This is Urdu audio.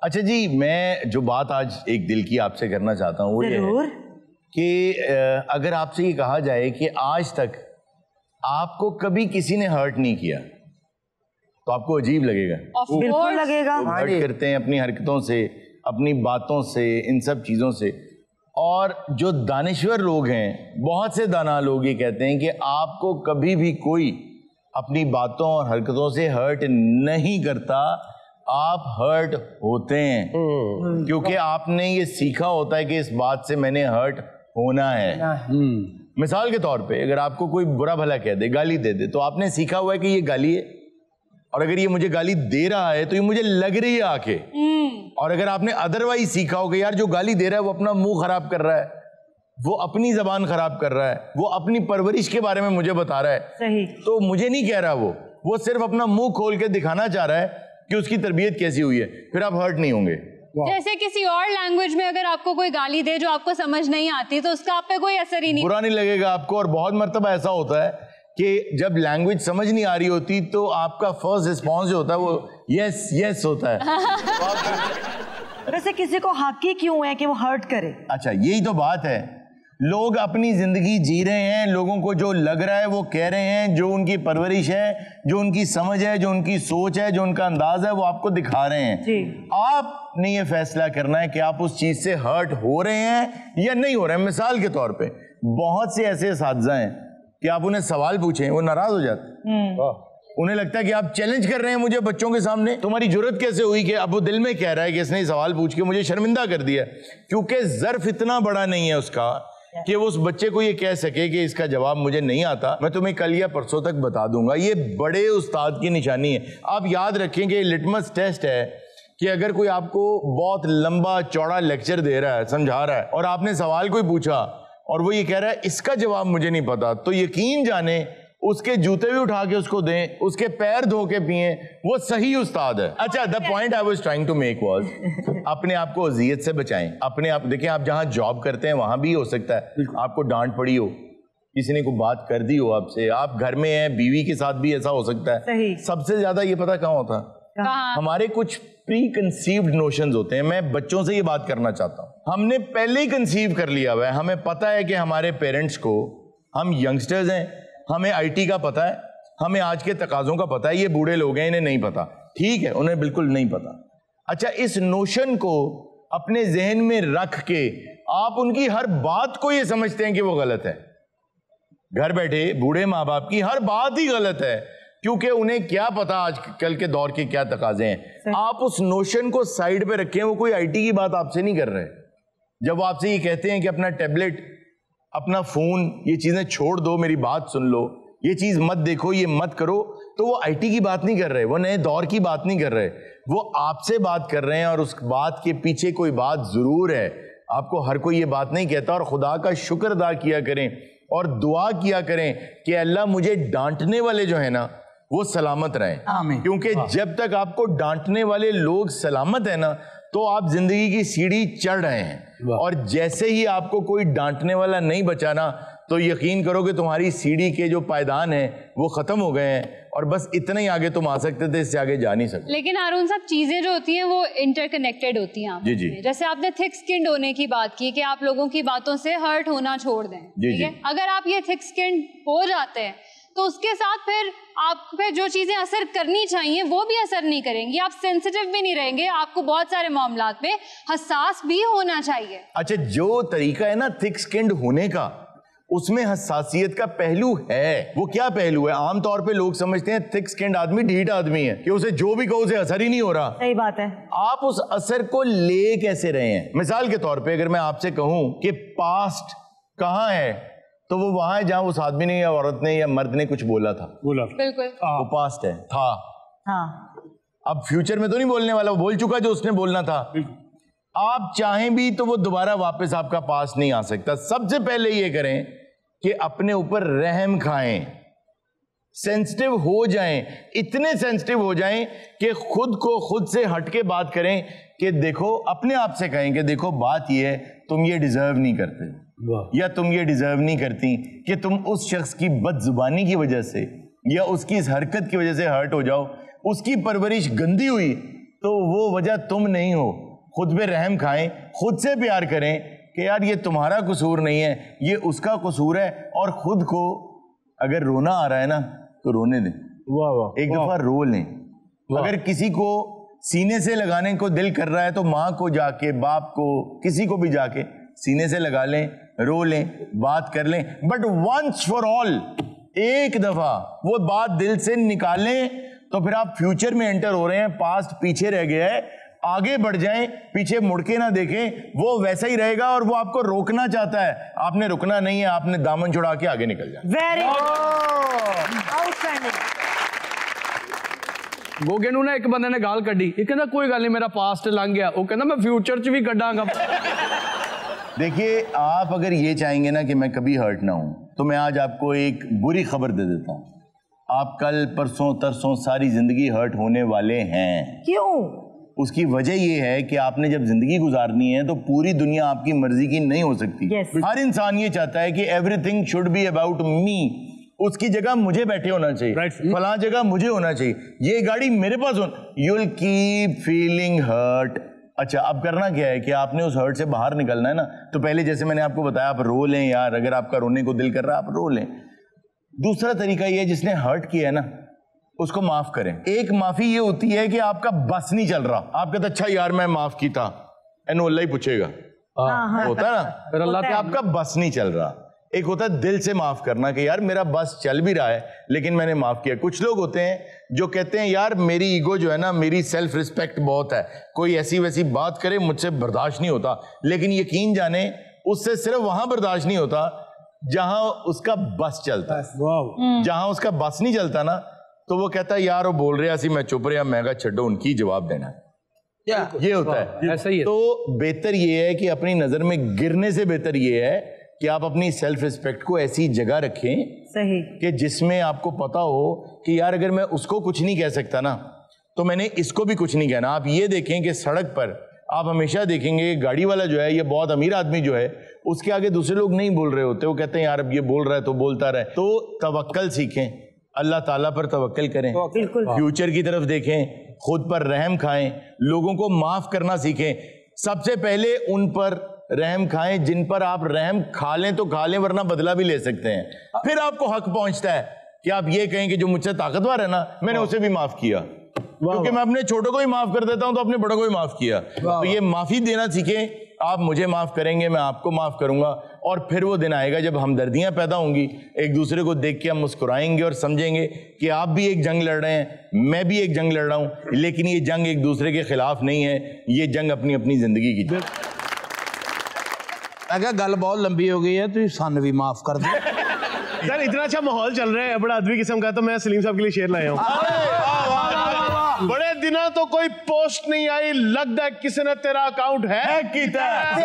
اچھا جی، میں جو بات آج ایک دل کی آپ سے کرنا چاہتا ہوں وہ یہ ہے کہ اگر آپ سے یہ کہا جائے کہ آج تک آپ کو کبھی کسی نے ہرٹ نہیں کیا تو آپ کو عجیب لگے گا. بالکل لگے گا. ہرٹ کرتے ہیں اپنی حرکتوں سے، اپنی باتوں سے، ان سب چیزوں سے. اور جو دانشور لوگ ہیں، بہت سے دانا لوگ یہ کہتے ہیں کہ آپ کو کبھی بھی کوئی اپنی باتوں اور حرکتوں سے ہرٹ نہیں کرتا، آپ ہرٹ ہوتے ہیں کیونکہ آپ نے یہ سیکھا ہوتا ہے کہ اس بات سے میں نے ہرٹ ہونا ہے. مثال کے طور پہ اگر آپ کو کوئی برا بھلا کہہ دے، گالی دے دے، تو آپ نے سیکھا ہوا ہے کہ یہ گالی ہے، اور اگر یہ مجھے گالی دے رہا ہے تو یہ مجھے لگ رہی ہے آ کے. اور اگر آپ نے ادروائز سیکھا ہو کہ یار جو گالی دے رہا ہے وہ اپنا منہ خراب کر رہا ہے، وہ اپنی زبان خراب کر رہا ہے، وہ اپنی پرورش کے بارے میں مجھے بتا رہا ہے، صحیح، تو مجھے نہیں کہہ رہا، وہ صرف اپنا منہ کھول کے دکھانا چاہ رہا ہے کہ اس کی تربیت کیسی ہوئی ہے، پھر آپ ہرٹ نہیں ہوں گے. جیسے کسی اور لینگویج میں اگر آپ کو کوئی گالی دے جو آپ کو سمجھ نہیں آتی تو اس کا آپ پہ کوئی اثر ہی نہیں، برا نہیں لگے گا آپ کو. اور بہت مرتبہ ایسا ہوتا ہے کہ جب لینگویج سمجھ نہیں آ رہی ہوتی تو آپ کا فرسٹ رسپانس جو ہوتا ہے وہ یس یس ہوتا ہے. ویسے کسی کو حق ہی کیوں ہے کہ وہ ہرٹ کرے؟ اچھا یہی تو بات ہے، لوگ اپنی زندگی جی رہے ہیں، لوگوں کو جو لگ رہا ہے وہ کہہ رہے ہیں، جو ان کی پرورش ہے، جو ان کی سمجھ ہے، جو ان کی سوچ ہے، جو ان کا انداز ہے، وہ آپ کو دکھا رہے ہیں. آپ نے یہ فیصلہ کرنا ہے کہ آپ اس چیز سے ہرٹ ہو رہے ہیں یا نہیں ہو رہے ہیں. مثال کے طور پہ بہت سے ایسے اساتذہ ہیں کہ آپ انہیں سوال پوچھیں وہ ناراض ہو جاتے ہیں، انہیں لگتا ہے کہ آپ چیلنج کر رہے ہیں مجھے بچوں کے سامنے. تمہاری جرت کیسے ہوئی کہ اب وہ دل میں کہہ رہا ہے کہ اس نے سوال پوچھ کے مجھے شرمندہ کر دیا، کیونکہ ظرف اتنا بڑا نہیں ہے اس کا کہ وہ اس بچے کو یہ کہہ سکے کہ اس کا جواب مجھے نہیں آتا، میں تمہیں کل یا پرسوں تک بتا دوں گا. یہ بڑے استاد کی نشانی ہے. آپ یاد رکھیں کہ لٹمس ٹیسٹ ہے کہ اگر کوئی آپ کو بہت لمبا چوڑا لیکچر دے رہا ہے، سمجھا رہا ہے، اور آپ نے سوال کوئی پوچھا اور وہ یہ کہہ رہا ہے اس کا جواب مجھے نہیں پتا، تو یقین جانیں اس کے جوتے بھی اٹھا کے اس کو دیں، اس کے پیر دھو کے پئیں، وہ صحیح استاد ہے. اچھا the point I was trying to make was اپنے آپ کو اذیت سے بچائیں. اپنے آپ دیکھیں، آپ جہاں جاب کرتے ہیں وہاں بھی ہو سکتا ہے آپ کو ڈانٹ پڑی ہو، کسی نے کوئی بات کر دی ہو آپ سے، آپ گھر میں ہیں، بیوی کے ساتھ بھی ایسا ہو سکتا ہے. سب سے زیادہ یہ پتہ کہاں ہوتا ہے؟ ہمارے کچھ پری کنسیوڈ نوشنز ہوتے ہیں. میں بچوں سے یہ بات کرنا چاہتا ہوں، ہم نے پہلے ہی کنسیو کر لیا ہوا ہے. ہمیں پتہ ہے کہ ہمارے پیرنٹس کو، ہم ینگسٹرز ہیں، ہمیں آئی ٹی کا پتہ ہے، ہمیں آج کے تقاضوں کا پتہ ہے. یہ بوڑھے لوگ ہیں، انہیں نہیں پتا. ٹھیک ہے، انہیں بالکل نہیں پتا. اچھا اس نوشن کو اپنے ذہن میں رکھ کے آپ ان کی ہر بات کو یہ سمجھتے ہیں کہ وہ غلط ہے. گھر بیٹھے بوڑھے ماں باپ کی ہر بات ہی غلط ہے، کیونکہ انہیں کیا پتا آج کل کے دور کے کیا تقاضے ہیں. آپ اس نوشن کو سائیڈ پہ رکھیں. وہ کوئی آئی ٹی کی بات آپ سے نہیں کر رہے. جب وہ آپ سے یہ کہتے ہیں کہ اپنا ٹیبلٹ، اپنا فون، یہ چیزیں چھوڑ دو، میری بات سن لو، یہ چیز مت دیکھو، یہ مت کرو، تو وہ آئی ٹی کی بات نہیں کر رہے، وہ نئے دور کی بات نہیں کر رہے، وہ آپ سے بات کر رہے ہیں. اور اس بات کے پیچھے کوئی بات ضرور ہے. آپ کو ہر کوئی یہ بات نہیں کہتا. اور خدا کا شکر ادا کیا کریں اور دعا کیا کریں کہ اللہ مجھے ڈانٹنے والے جو ہیں نا وہ سلامت رہیں. کیونکہ جب تک آپ کو ڈانٹنے والے لوگ سلامت ہیں نا تو آپ زندگی کی سیڑھی چڑھ رہے ہیں. اور جیسے ہی آپ کو کوئی ڈانٹنے والا نہیں بچانا تو یقین کرو کہ تمہاری سیڑھی کے جو پائدان ہیں وہ ختم ہو گئے ہیں، اور بس اتنا ہی آگے تم آ سکتے تھے، اس سے آگے جا نہیں سکتے. لیکن ہارون صاحب چیزیں جو ہوتی ہیں وہ انٹر کنیکٹڈ ہوتی ہیں. جی جی، جیسے آپ نے تھک سکنڈ ہونے کی بات کی کہ آپ لوگوں کی باتوں سے ہرٹ ہونا چھوڑ دیں. ٹھیک ہے، اگر آپ یہ تھک سکنڈ ہو جاتے ہیں تو اس کے ساتھ پھر آپ پہ جو چیزیں اثر کرنی چاہیے وہ بھی اثر نہیں کریں گی. آپ سینسیٹیو بھی نہیں رہیں گے. آپ کو بہت سارے معاملات میں حساس بھی ہونا چاہیے. اچھا جو طریقہ ہے نا تھک سکنڈ ہونے کا، اس میں حساسیت کا پہلو ہے. وہ کیا پہلو ہے؟ عام طور پہ لوگ سمجھتے ہیں تھک سکنڈ آدمی ڈھیٹ آدمی ہے کہ اسے جو بھی کہو اسے اثر ہی نہیں ہو رہا. صحیح بات ہے. آپ اس اثر کو لے کیسے رہے ہیں؟ مثال کے طور پہ اگر میں آپ سے کہوں کہ پاسٹ کہاں ہے تو وہ وہاں ہے جہاں اس آدمی نے یا عورت نے یا مرد نے کچھ بولا تھا. بالکل وہ پاسٹ ہے، تھا. اب فیوچر میں تو نہیں بولنے والا، وہ بول چکا جو اس نے بولنا تھا. آپ چاہیں بھی تو وہ دوبارہ واپس آپ کا پاس نہیں آ سکتا. سب سے پہلے یہ کریں کہ اپنے اوپر رحم کھائیں، سینسٹیو ہو جائیں، اتنے سینسٹیو ہو جائیں کہ خود کو خود سے ہٹ کے بات کریں کہ دیکھو، اپنے آپ سے کہیں کہ دیکھو بات یہ ہے تم یہ ڈیزرو نہیں کرتے، یا تم یہ ڈیزرو نہیں کرتی کہ تم اس شخص کی بد زبانی کی وجہ سے یا اس کی اس حرکت کی وجہ سے ہرٹ ہو جاؤ. اس کی پرورش گندی ہوئی تو وہ وجہ تم نہیں ہو. خود پہ رحم کھائیں, خود سے پیار کریں کہ یار یہ تمہارا قصور نہیں ہے, یہ اس کا قصور ہے, اور خود کو اگر رونا آ رہا ہے نا تو رونے دیں. ایک دفعہ رو لیں. اگر کسی کو سینے سے لگانے کو دل کر رہا ہے تو ماں کو جا کے, باپ کو, کسی کو بھی جا کے سینے سے لگا لیں, رو لیں, بات کر لیں. بٹ ونس فار آل, ایک دفعہ وہ بات دل سے نکالیں تو پھر آپ فیوچر میں انٹر ہو رہے ہیں. پاسٹ پیچھے رہ گیا ہے, آگے بڑھ جائیں, پیچھے مڑ کے نہ دیکھیں. وہ ویسا ہی رہے گا اور وہ آپ کو روکنا چاہتا ہے, آپ نے رکنا نہیں ہے, آپ نے دامن چھڑا کے آگے نکل جائیں. Very outstanding. وہ کہنوں نے ایک بندے نے گال کڈی, یہ کہندا کوئی گل نہیں میرا پاسٹ لنگ گیا, وہ کہندا میں فیوچر چ بھی کڈاں گا. دیکھیے آپ اگر یہ چاہیں گے نا کہ میں کبھی ہرٹ نہ ہوں تو میں آج آپ کو ایک بری خبر دے دیتا ہوں. آپ کل پرسوں ترسوں ساری زندگی ہرٹ ہونے والے ہیں. کیوں؟ اس کی وجہ یہ ہے کہ آپ نے جب زندگی گزارنی ہے تو پوری دنیا آپ کی مرضی کی نہیں ہو سکتی. ہر انسان یہ چاہتا ہے کہ everything should be about me. اس کی جگہ مجھے بیٹھے ہونا چاہیے, فلاں جگہ مجھے ہونا چاہیے, یہ گاڑی میرے پاس ہونا. You will keep feeling hurt. اچھا اب کرنا کیا ہے کہ آپ نے اس ہرٹ سے باہر نکلنا ہے نا, تو پہلے جیسے میں نے آپ کو بتایا آپ رو لیں یار, اگر آپ کا رونے کو دل کر رہا ہے آپ رو لیں. دوسرا طریقہ یہ ہے جس نے ہرٹ کیا ہے نا اس کو معاف کریں. ایک معافی یہ ہوتی ہے کہ آپ کا بس نہیں چل رہا, آپ کہتے اچھا یار میں معاف کی تھا, اینو اللہ ہی پوچھے گا, ہوتا ہے نا, پھر اللہ کہ آپ کا بس نہیں چل رہا. ایک ہوتا ہے دل سے معاف کرنا کہ یار میرا بس چل بھی رہا ہے لیکن میں نے معاف کیا. کچھ لوگ ہوتے ہیں جو کہتے ہیں یار میری ایگو جو ہے نا, میری سیلف ریسپیکٹ بہت ہے, کوئی ایسی ویسی بات کرے مجھ سے برداشت نہیں ہوتا. لیکن یقین جانے اس سے صرف وہاں برداشت نہیں ہوتا جہاں اس کا بس چلتا ہے. جہاں اس کا بس نہیں چلتا نا تو وہ کہتا ہے یار وہ بول رہے سی میں چپ رہا, میں کہا چھڈو ان کی جواب دینا. یہ ہوتا ہے. تو بہتر یہ ہے کہ اپنی نظر میں گرنے سے بہتر یہ ہے کہ آپ اپنی سیلف ریسپیکٹ کو ایسی جگہ رکھیں کہ جس میں آپ کو پتا ہو کہ یار اگر میں اس کو کچھ نہیں کہہ سکتا نا تو میں نے اس کو بھی کچھ نہیں کہنا. آپ یہ دیکھیں کہ سڑک پر آپ ہمیشہ دیکھیں گے گاڑی والا جو ہے, یہ بہت امیر آدمی جو ہے, اس کے آگے دوسرے لوگ نہیں بول رہے ہوتے, وہ کہتے ہیں یار اب یہ بول رہا ہے تو بولتا رہے. تو توکل سیکھیں, اللہ تعالیٰ پر توکل کریں, فیوچر کی طرف دیکھیں, خود پر رحم کھائیں, لوگوں کو معاف کرنا سیکھیں. سب سے پہلے ان پر رحم کھائیں جن پر آپ رحم کھا لیں تو کھا لیں, ورنہ بدلہ بھی لے سکتے ہیں. پھر آپ کو حق پہنچتا ہے کہ آپ یہ کہیں کہ جو مجھ سے طاقتور ہے نا میں نے اسے بھی معاف کیا, کیونکہ میں اپنے چھوٹوں کو بھی معاف کر دیتا ہوں تو اپنے بڑوں کو بھی معاف کیا. تو یہ معافی دینا سیکھیں. آپ مجھے معاف کریں گے, میں آپ کو معاف کروں گا, اور پھر وہ دن آئے گا جب ہمدردیاں پیدا ہوں گی, ایک دوسرے کو دیکھ کے ہم مسکرائیں گے اور سمجھیں گے کہ آپ بھی ایک جنگ لڑ رہے ہیں, میں بھی ایک جنگ لڑ رہا ہوں, لیکن یہ جنگ ایک دوسرے کے خلاف نہیں ہے, یہ جنگ اپنی اپنی زندگی کی. اگر گل بہت لمبی ہو گئی ہے تو سن بھی معاف کر دیں. سر اتنا اچھا ماحول چل رہا ہے بڑا ادبی قسم کا, تو میں سلیم صاحب کے لیے شعر لایا ہوں. بڑے دنوں تو کوئی پوسٹ نہیں آئی, لگتا ہے کسی نے تیرا اکاؤنٹ ہیک کیتا ہے.